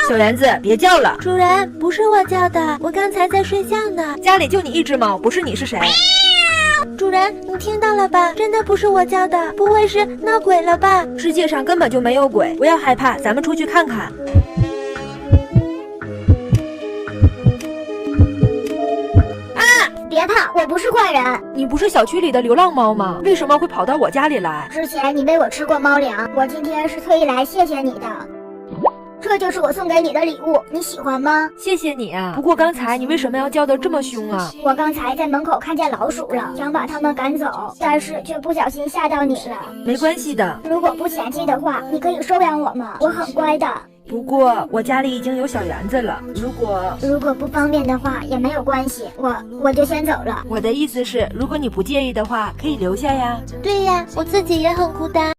小园子，别叫了。主人，不是我叫的，我刚才在睡觉呢。家里就你一只猫，不是你是谁？主人，你听到了吧？真的不是我叫的，不会是闹鬼了吧？世界上根本就没有鬼，不要害怕，咱们出去看看。别怕，我不是坏人。你不是小区里的流浪猫吗？为什么会跑到我家里来？之前你喂我吃过猫粮，我今天是特意来谢谢你的。这就是我送给你的礼物，你喜欢吗？谢谢你啊，不过刚才你为什么要叫得这么凶啊？我刚才在门口看见老鼠了，想把它们赶走，但是却不小心吓到你了。没关系的，如果不嫌弃的话，你可以收养我吗？我很乖的。不过我家里已经有小园子了，如果不方便的话也没有关系，我就先走了。我的意思是，如果你不介意的话，可以留下呀。对呀，我自己也很孤单。